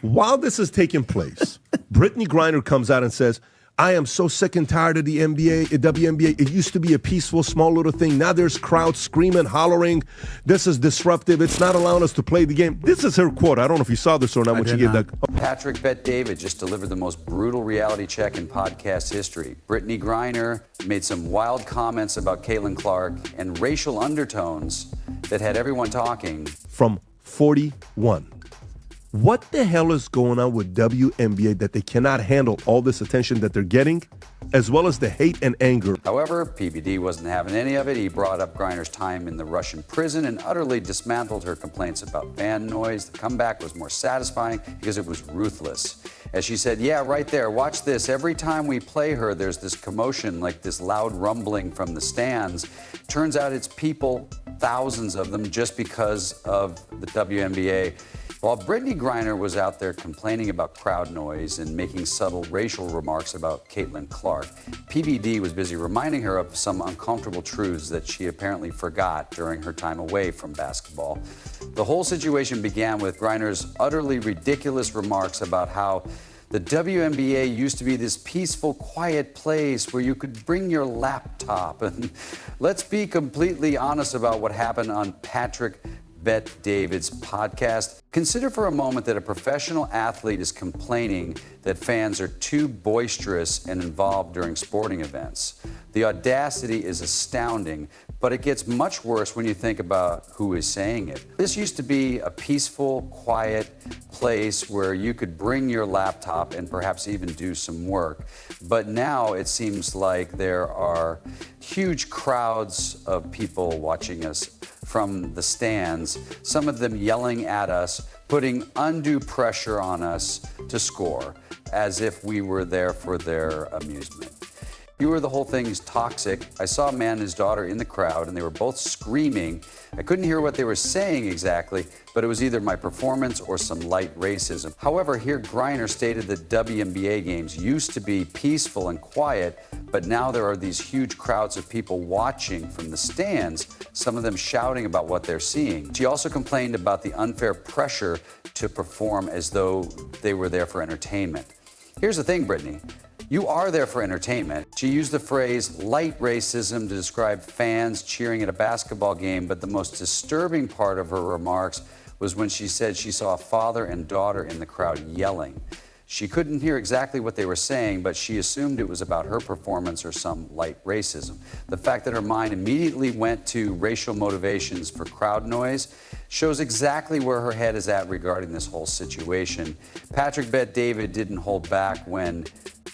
While this is taking place, Brittney Griner comes out and says, I am so sick and tired of the NBA, WNBA. It used to be a peaceful, small little thing. Now there's crowds screaming, hollering. This is disruptive. It's not allowing us to play the game. This is her quote. I don't know if you saw this or not. When she gave that. Patrick Bet-David just delivered the most brutal reality check in podcast history. Brittney Griner made some wild comments about Caitlin Clark and racial undertones that had everyone talking. From 41. What the hell is going on with WNBA that they cannot handle all this attention that they're getting, as well as the hate and anger? However, PBD wasn't having any of it. He brought up Griner's time in the Russian prison and utterly dismantled her complaints about fan noise. The comeback was more satisfying because it was ruthless. As she said, yeah, right there, watch this. Every time we play her, there's this commotion, like this loud rumbling from the stands. Turns out it's people, thousands of them, just because of the WNBA. While Brittney Griner was out there complaining about crowd noise and making subtle racial remarks about Caitlin Clark, PBD was busy reminding her of some uncomfortable truths that she apparently forgot during her time away from basketball. The whole situation began with Griner's utterly ridiculous remarks about how the WNBA used to be this peaceful, quiet place where you could bring your laptop. And let's be completely honest about what happened on Patrick Bet-David's podcast. Consider for a moment that a professional athlete is complaining that fans are too boisterous and involved during sporting events. The audacity is astounding, but it gets much worse when you think about who is saying it. This used to be a peaceful, quiet place where you could bring your laptop and perhaps even do some work. But now it seems like there are huge crowds of people watching us from the stands, some of them yelling at us, putting undue pressure on us to score, as if we were there for their amusement. The whole thing is toxic. I saw a man and his daughter in the crowd, and they were both screaming. I couldn't hear what they were saying exactly, but it was either my performance or some light racism. However, here Griner stated that WNBA games used to be peaceful and quiet, but now there are these huge crowds of people watching from the stands, some of them shouting about what they're seeing. She also complained about the unfair pressure to perform as though they were there for entertainment. Here's the thing, Brittney. You are there for entertainment. She used the phrase light racism to describe fans cheering at a basketball game, but the most disturbing part of her remarks was when she said she saw a father and daughter in the crowd yelling. She couldn't hear exactly what they were saying, but she assumed it was about her performance or some light racism. The fact that her mind immediately went to racial motivations for crowd noise shows exactly where her head is at regarding this whole situation. Patrick Bet-David didn't hold back when,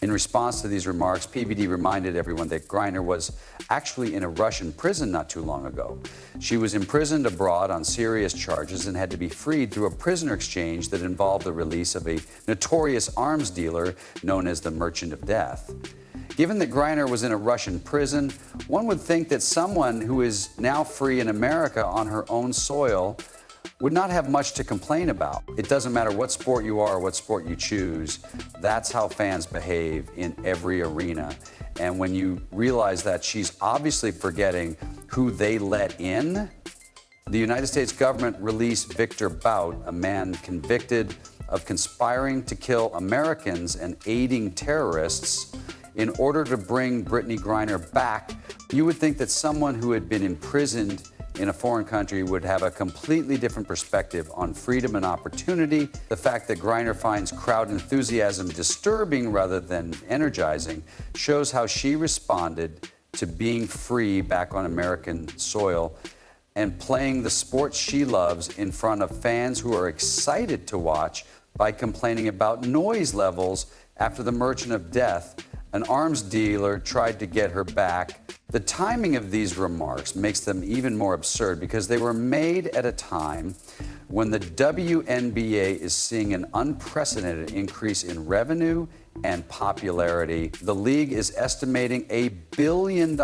in response to these remarks, PBD reminded everyone that Griner was actually in a Russian prison not too long ago. She was imprisoned abroad on serious charges and had to be freed through a prisoner exchange that involved the release of a notorious arms dealer known as the Merchant of Death. Given that Griner was in a Russian prison, one would think that someone who is now free in America on her own soil would not have much to complain about. It doesn't matter what sport you are or what sport you choose. That's how fans behave in every arena. And when you realize that she's obviously forgetting who they let in, the United States government released Victor Bout, a man convicted of conspiring to kill Americans and aiding terrorists in order to bring Brittney Griner back. You would think that someone who had been imprisoned in a foreign country would have a completely different perspective on freedom and opportunity. The fact that Griner finds crowd enthusiasm disturbing rather than energizing shows how she responded to being free back on American soil and playing the sport she loves in front of fans who are excited to watch by complaining about noise levels after the Merchant of Death, an arms dealer, tried to get her back. The timing of these remarks makes them even more absurd because they were made at a time when the WNBA is seeing an unprecedented increase in revenue and popularity. The league is estimating $1 billion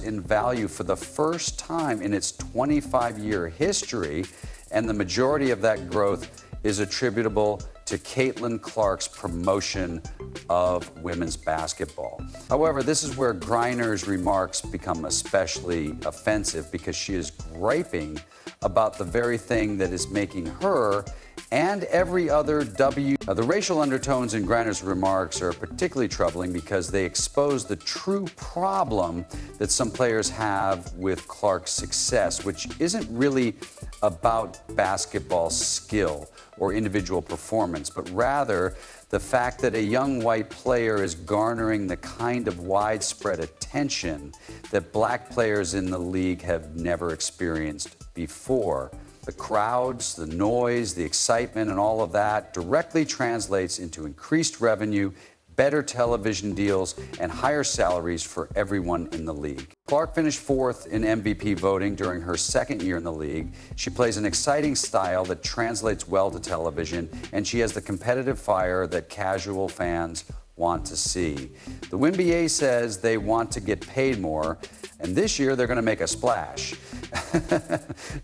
in value for the first time in its 25-year history, and the majority of that growth is attributable to Caitlin Clark's promotion of women's basketball. However, this is where Griner's remarks become especially offensive because she is griping about the very thing that is making her and every other The racial undertones in Griner's remarks are particularly troubling because they expose the true problem that some players have with Clark's success, which isn't really about basketball skill or individual performance, but rather the fact that a young white player is garnering the kind of widespread attention that black players in the league have never experienced before. The crowds, the noise, the excitement, and all of that directly translates into increased revenue, better television deals, and higher salaries for everyone in the league. Clark finished fourth in MVP voting during her second year in the league. She plays an exciting style that translates well to television, and she has the competitive fire that casual fans want to see. The WNBA says they want to get paid more, and this year they're going to make a splash.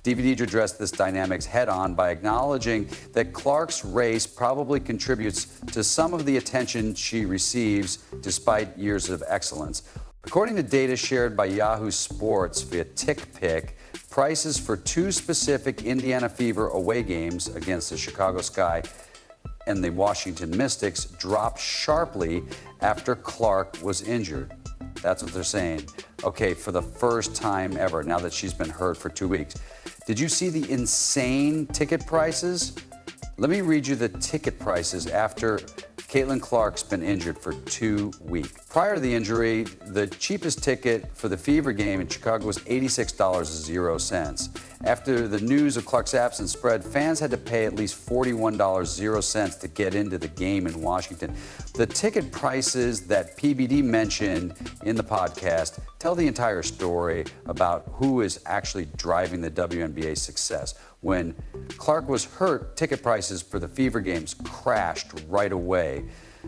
DVD addressed this dynamics head-on by acknowledging that Clark's race probably contributes to some of the attention she receives despite years of excellence. According to data shared by Yahoo Sports via TickPick, prices for two specific Indiana Fever away games against the Chicago Sky and the Washington Mystics dropped sharply after Clark was injured. That's what they're saying. Okay, for the first time ever, now that she's been hurt for 2 weeks. Did you see the insane ticket prices? Let me read you the ticket prices after Caitlin Clark's been injured for 2 weeks. Prior to the injury, the cheapest ticket for the Fever game in Chicago was $86.00. After the news of Clark's absence spread, fans had to pay at least $41.00 to get into the game in Washington. The ticket prices that PBD mentioned in the podcast tell the entire story about who is actually driving the WNBA's success. When Clark was hurt, ticket prices for the Fever games crashed right away.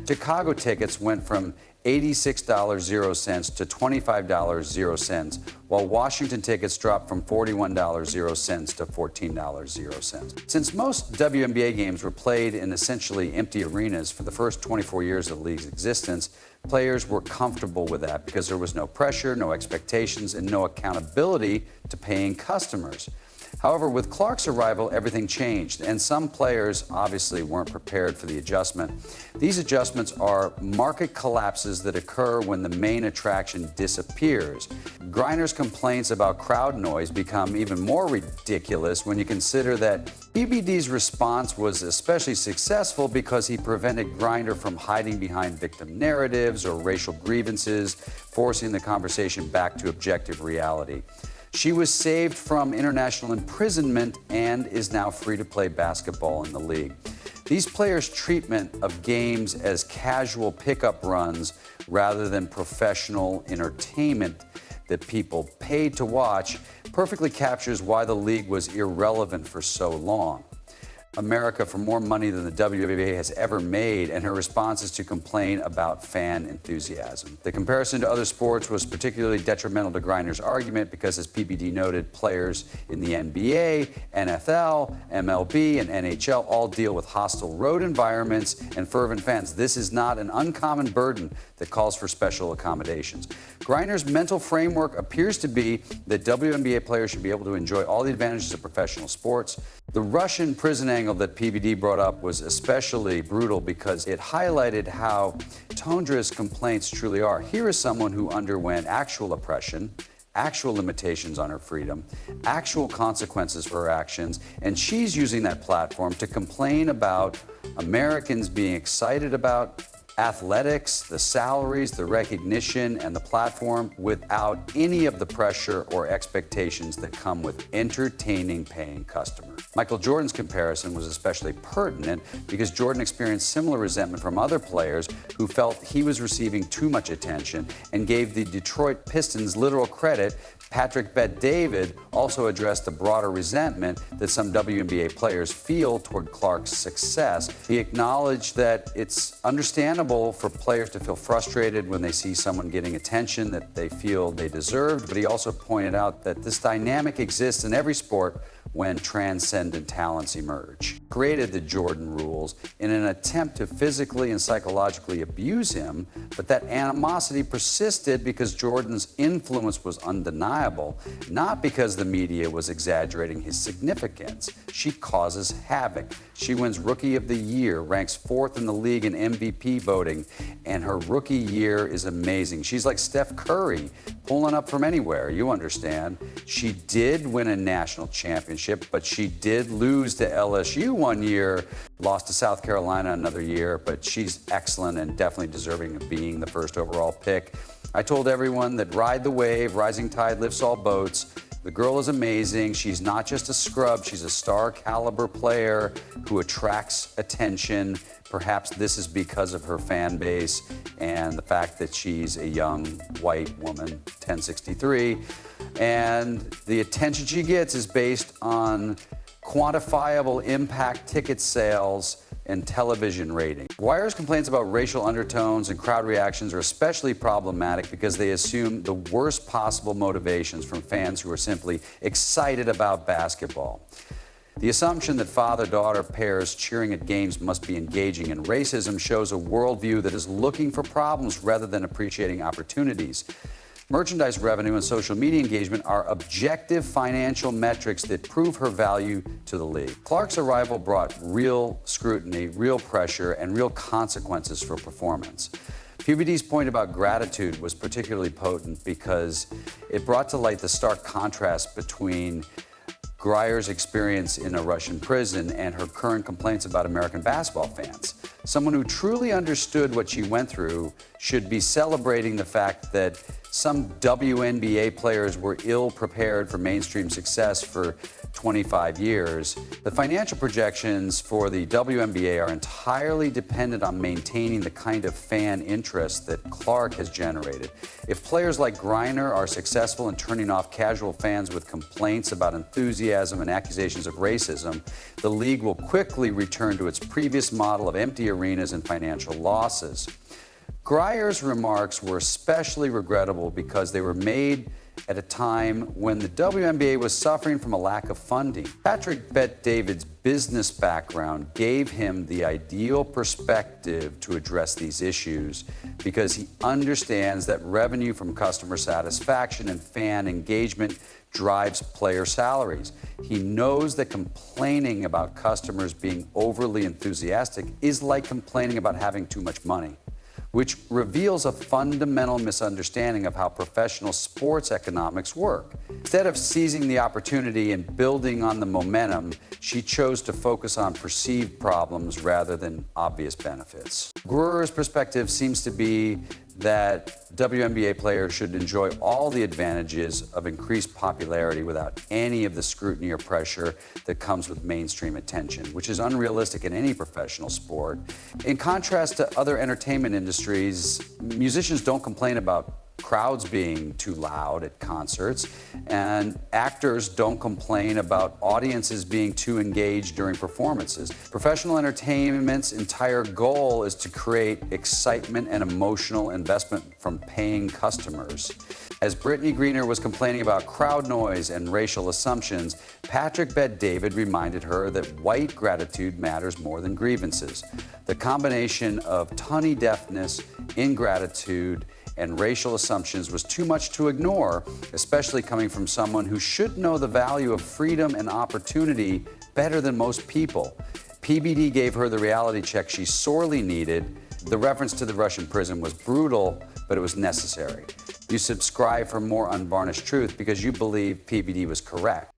Chicago tickets went from $86.00 to $25.00, while Washington tickets dropped from $41.00 to $14.00. Since most WNBA games were played in essentially empty arenas for the first 24 years of the league's existence, players were comfortable with that because there was no pressure, no expectations, and no accountability to paying customers. However, with Clark's arrival, everything changed, and some players obviously weren't prepared for the adjustment. These adjustments are market collapses that occur when the main attraction disappears. Griner's complaints about crowd noise become even more ridiculous when you consider that PBD's response was especially successful because he prevented Griner from hiding behind victim narratives or racial grievances, forcing the conversation back to objective reality. She was saved from international imprisonment and is now free to play basketball in the league. These players' treatment of games as casual pickup runs rather than professional entertainment that people paid to watch perfectly captures why the league was irrelevant for so long. America for more money than the WNBA has ever made, and her response is to complain about fan enthusiasm. The comparison to other sports was particularly detrimental to Griner's argument because, as PBD noted, players in the NBA, NFL, MLB, and NHL all deal with hostile road environments and fervent fans. This is not an uncommon burden that calls for special accommodations. Griner's mental framework appears to be that WNBA players should be able to enjoy all the advantages of professional sports. The Russian prison angle that PBD brought up was especially brutal because it highlighted how Tondra's complaints truly are. Here is someone who underwent actual oppression, actual limitations on her freedom, actual consequences for her actions, and she's using that platform to complain about Americans being excited about athletics, the salaries, the recognition, and the platform without any of the pressure or expectations that come with entertaining paying customers. Michael Jordan's comparison was especially pertinent because Jordan experienced similar resentment from other players who felt he was receiving too much attention and gave the Detroit Pistons literal credit. Patrick Bet-David also addressed the broader resentment that some WNBA players feel toward Clark's success. He acknowledged that it's understandable for players to feel frustrated when they see someone getting attention that they feel they deserved, but he also pointed out that this dynamic exists in every sport when transcendent talents emerge. Created the Jordan rules in an attempt to physically and psychologically abuse him, but that animosity persisted because Jordan's influence was undeniable, not because the media was exaggerating his significance. She causes havoc. She wins Rookie of the Year, ranks 4th in the league in MVP voting, and her rookie year is amazing. She's like Steph Curry, pulling up from anywhere, you understand. She did win a national championship, but she did lose to LSU one year, lost to South Carolina another year, but she's excellent and definitely deserving of being the first overall pick. I told everyone that ride the wave, rising tide lifts all boats. The girl is amazing. She's not just a scrub, she's a star caliber player who attracts attention. Perhaps this is because of her fan base and the fact that she's a young white woman, 1063. And the attention she gets is based on quantifiable impact ticket sales and television rating. Wire's complaints about racial undertones and crowd reactions are especially problematic because they assume the worst possible motivations from fans who are simply excited about basketball. The assumption that father-daughter pairs cheering at games must be engaging in racism shows a worldview that is looking for problems rather than appreciating opportunities. Merchandise revenue and social media engagement are objective financial metrics that prove her value to the league. Clark's arrival brought real scrutiny, real pressure, and real consequences for performance. PBD's point about gratitude was particularly potent because it brought to light the stark contrast between Griner's experience in a Russian prison and her current complaints about American basketball fans. Someone who truly understood what she went through should be celebrating the fact that some WNBA players were ill-prepared for mainstream success for 25 years. The financial projections for the WNBA are entirely dependent on maintaining the kind of fan interest that Clark has generated. If players like Griner are successful in turning off casual fans with complaints about enthusiasm and accusations of racism, the league will quickly return to its previous model of empty arenas and financial losses. Griner's remarks were especially regrettable because they were made at a time when the WNBA was suffering from a lack of funding. Patrick Bet-David's business background gave him the ideal perspective to address these issues because he understands that revenue from customer satisfaction and fan engagement drives player salaries. He knows that complaining about customers being overly enthusiastic is like complaining about having too much money, which reveals a fundamental misunderstanding of how professional sports economics work. Instead of seizing the opportunity and building on the momentum, she chose to focus on perceived problems rather than obvious benefits. Griner's perspective seems to be that WNBA players should enjoy all the advantages of increased popularity without any of the scrutiny or pressure that comes with mainstream attention, which is unrealistic in any professional sport. In contrast to other entertainment industries, musicians don't complain about crowds being too loud at concerts, and actors don't complain about audiences being too engaged during performances. Professional entertainment's entire goal is to create excitement and emotional investment from paying customers. As Brittney Griner was complaining about crowd noise and racial assumptions, Patrick Bet-David reminded her that white gratitude matters more than grievances. The combination of tongue deafness, ingratitude, and racial assumptions was too much to ignore, especially coming from someone who should know the value of freedom and opportunity better than most people. PBD gave her the reality check she sorely needed. The reference to the Russian prison was brutal, but it was necessary. You subscribe for more unvarnished truth because you believe PBD was correct.